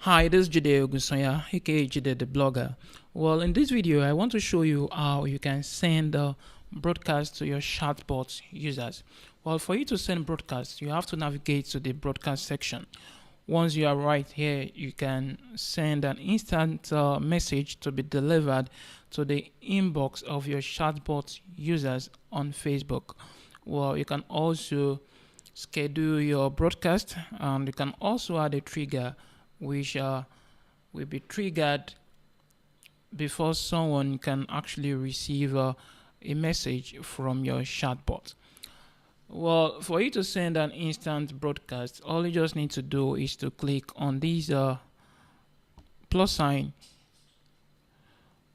Hi, this is Jide Ogunsoya, aka Jide the Blogger. Well, in this video, I want to show you how you can send a broadcast to your chatbot users. Well, for you to send broadcast, you have to navigate to the broadcast section. Once you are right here, you can send an instant message to be delivered to the inbox of your chatbot users on Facebook. Well, you can also schedule your broadcast, and you can also add a trigger which will be triggered before someone can actually receive a message from your chatbot. Well, for you to send an instant broadcast, all you just need to do is to click on this plus sign.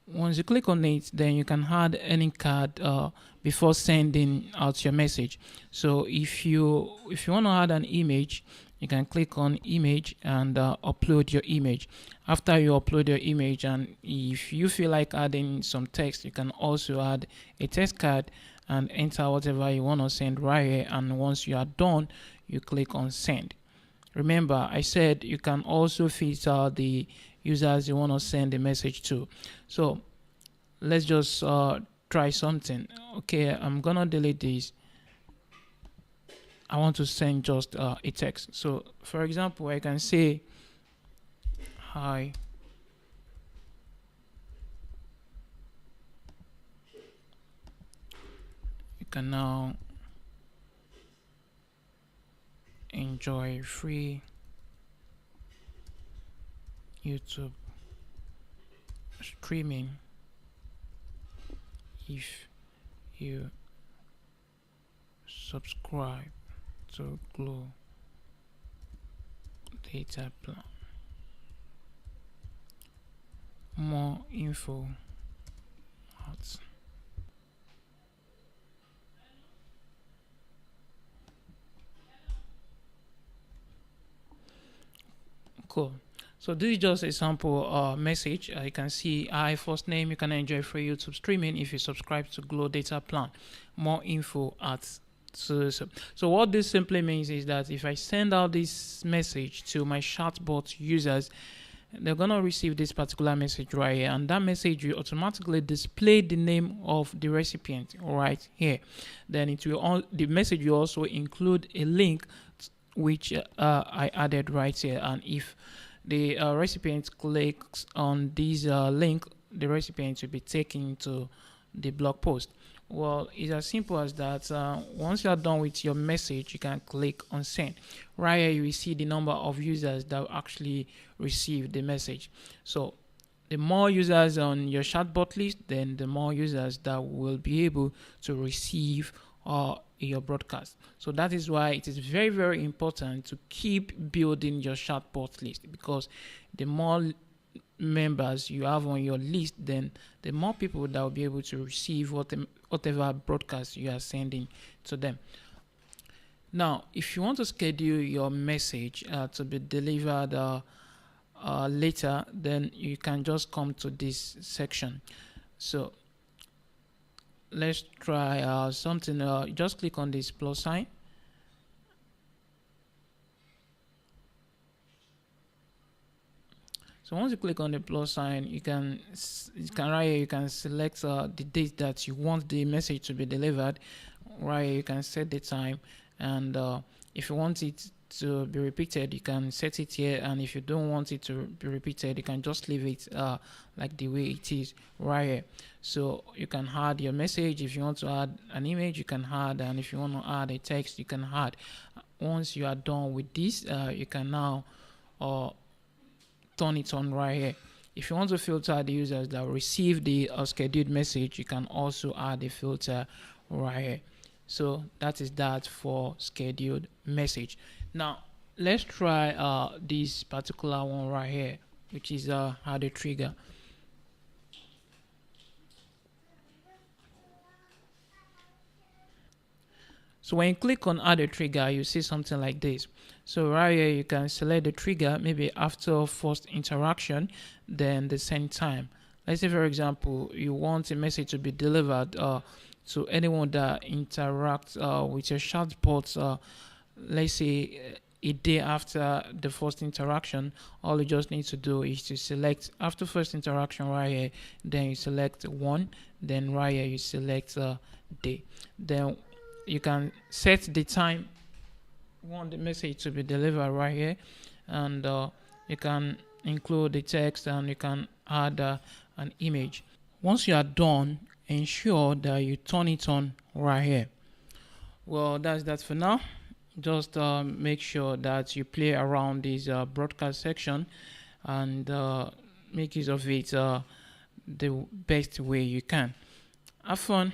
Once you click on it, then you can add any card before sending out your message. So if you want to add an image, you can click on image and upload your image. After you upload your image, and if you feel like adding some text, you can also add a text card and enter whatever you want to send right here. And once you are done, you click on send. Remember, I said you can also filter the users you want to send a message to. So let's just try something. Okay, I'm gonna delete this. I want to send just a text. So for example, I can say hi. You can now enjoy free YouTube streaming if you subscribe to Glow Data Plan. More info at cool. So this is just a sample message. You can see hi, first name, you can enjoy free YouTube streaming if you subscribe to Glow Data Plan. More info at so what this simply means is that if I send out this message to my chatbot users, they're gonna receive this particular message right here, and that message will automatically display the name of the recipient right here. Then it will the message will also include a link which I added right here, and if the recipient clicks on this link, the recipient will be taken to the blog post. Well, it's as simple as that. Once you are done with your message, you can click on send. Right here, you will see the number of users that will actually receive the message. So the more users on your chatbot list, then the more users that will be able to receive your broadcast. So that is why it is very, very important to keep building your chatbot list, because the more members you have on your list, then the more people that will be able to receive whatever broadcast you are sending to them. Now, if you want to schedule your message to be delivered later, then you can just come to this section. So let's try something. Just click on this plus sign. So once you click on the plus sign, you can right here, you can select the date that you want the message to be delivered. Right here, you can set the time, and if you want it to be repeated, you can set it here, and if you don't want it to be repeated, you can just leave it like the way it is right here. So you can add your message. If you want to add an image, you can add, and if you want to add a text, you can add. Once you are done with this, you can now turn it on right here. If you want to filter the users that receive the scheduled message, you can also add a filter right here. So that is that for scheduled message. Now let's try this particular one right here, which is add a trigger. So when you click on add a trigger, you see something like this. So right here, you can select the trigger, maybe after first interaction, then the send time. Let's say, for example, you want a message to be delivered to anyone that interacts with your chatbot, let's say a day after the first interaction, all you just need to do is to select after first interaction right here, then you select 1, then right here you select day. Then you can set the time you want the message to be delivered right here, and you can include the text, and you can add an image. Once you are done, ensure that you turn it on right here. Well, that's that for now. Just make sure that you play around this broadcast section, and make use of it the best way you can. Have fun.